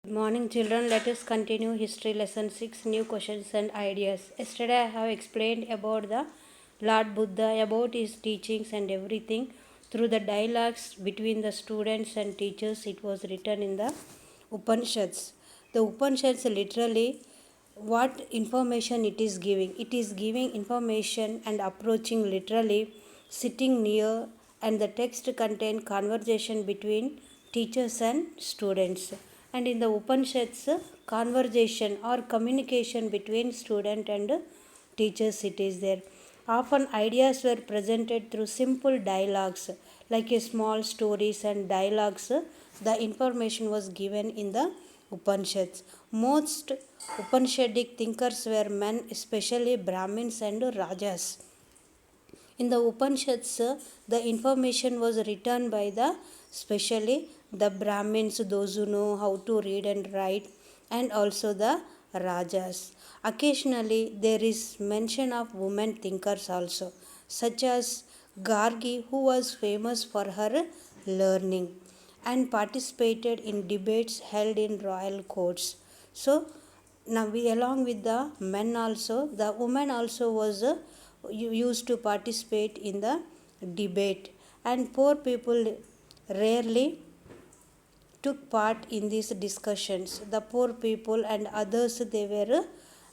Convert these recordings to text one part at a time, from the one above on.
Good morning, children. Let us continue history lesson 6 new questions and ideas. Yesterday, I have explained about the Lord Buddha, about his teachings and everything through the dialogues between the students and teachers. It was written in the Upanishads. The Upanishads literally what information it is giving. It is giving information and approaching literally, sitting near, and the text contain conversation between teachers and students. And in the Upanishads, conversation or communication between student and teachers it is there. Often ideas were presented through simple dialogues like a small stories and dialogues. The information was given in the Upanishads. Most Upanishadic thinkers were men, especially Brahmins and Rajas. In the Upanishads, the information was written by the especially the Brahmins, those who know how to read and write, and also the Rajas. Occasionally, there is mention of women thinkers also, such as Gargi, who was famous for her learning and participated in debates held in royal courts. So, now we along with the men also, the women also was used to participate in the debate, and poor people rarely took part in these discussions. The poor people and others they were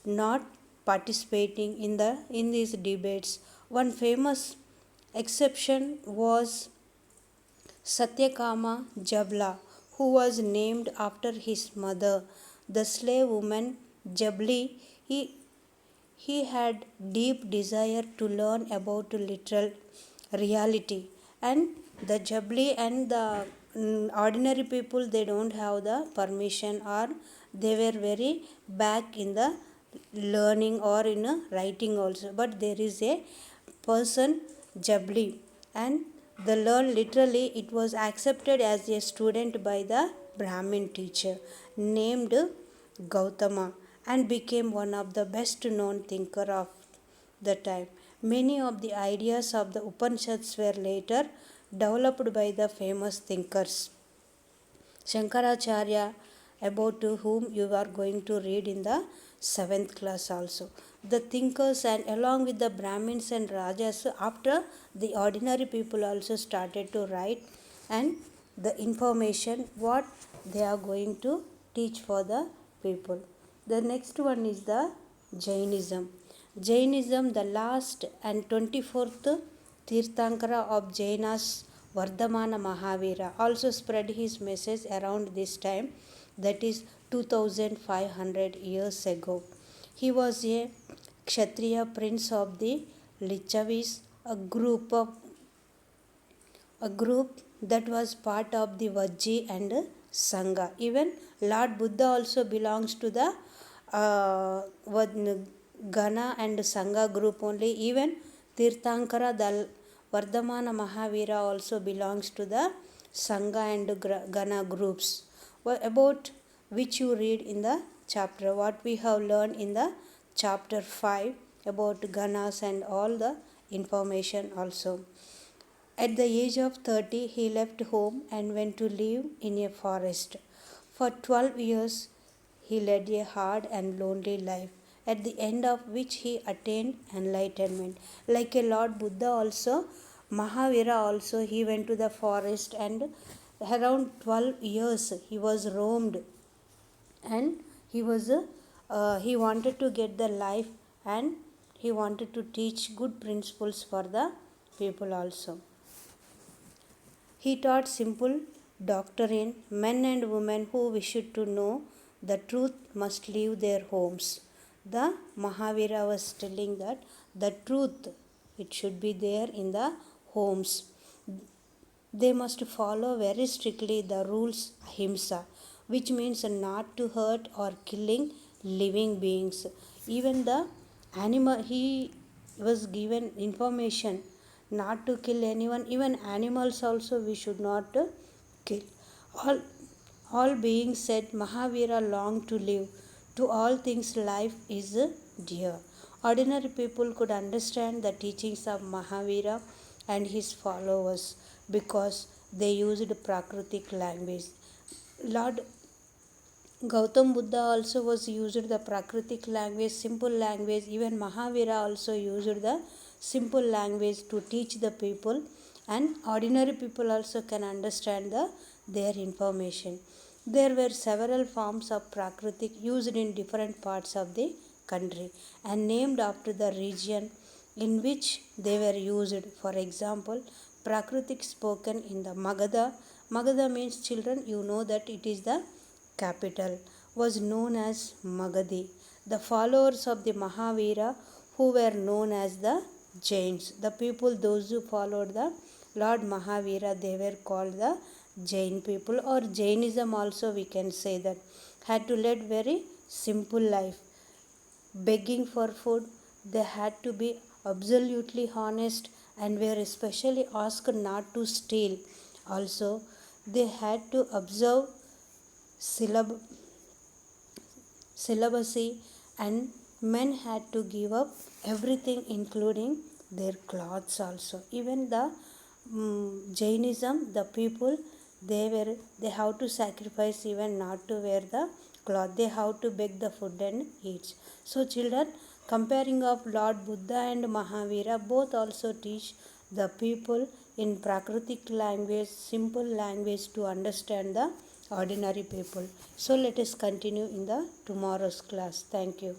not participating in these debates. One famous exception was Satyakama Jabla, who was named after his mother, the slave woman Jabli. He had deep desire to learn about literal reality, and the Jabli and the ordinary people they don't have the permission, or they were very back in the learning or in writing also. But there is a person Jabli, and the learn literally it was accepted as a student by the Brahmin teacher named Gautama, and became one of the best known thinker of the time. Many of the ideas of the Upanishads were later developed by the famous thinkers. Shankaracharya, about whom you are going to read in the 7th class also. The thinkers, and along with the Brahmins and Rajas, after the ordinary people also started to write, and the information what they are going to teach for the people. The next one is the Jainism. Jainism, the last and 24th Tirthankara of Jainas, Vardhamana Mahavira, also spread his message around this time, that is 2500 years ago. He was a Kshatriya prince of the Lichavis, a group that was part of the Vajji and Sangha. Even Lord Buddha also belongs to the Gana and Sangha group only. Even Tirthankara, the Vardhamana Mahavira also belongs to the Sangha and Gana groups. About which you read in the chapter, what we have learned in the chapter 5 about Ganas and all the information also. At the age of 30, he left home and went to live in a forest. For 12 years, he led a hard and lonely life, at the end of which he attained enlightenment. Like a Lord Buddha also, Mahavira also, he went to the forest, and around 12 years he was roamed, and he wanted to get the life, and he wanted to teach good principles for the people also. He taught simple doctrine. Men and women who wished to know the truth must leave their homes. The Mahavira was telling that the truth it should be there in the homes. They must follow very strictly the rules ahimsa, which means not to hurt or killing living beings. Even the animal, he was given information not to kill anyone. Even animals also we should not kill. All, all beings said Mahavira longed to live. To all things life is dear. Ordinary people could understand the teachings of Mahavira and his followers because they used Prakritic language. Lord Gautam Buddha also was used the Prakritic language, simple language. Even Mahavira also used the simple language to teach the people, and ordinary people also can understand their information. There were several forms of Prakritic used in different parts of the country and named after the region in which they were used. For example, Prakritic spoken in the Magadha. Magadha means children, you know that it is the capital, was known as Magadhi. The followers of the Mahavira, who were known as the Jains, the people, those who followed the Lord Mahavira, they were called the Jain people, or Jainism also we can say that, had to lead very simple life, begging for food. They had to be absolutely honest and were especially asked not to steal. Also, they had to observe syllab- celibacy, and men had to give up everything including their clothes also. Even the Jainism, the people, they have to sacrifice even not to wear the cloth, they have to beg the food and eat. So children, comparing of Lord Buddha and Mahavira, both also teach the people in Prakritic language, simple language, to understand the ordinary people. So let us continue in the tomorrow's class. Thank you.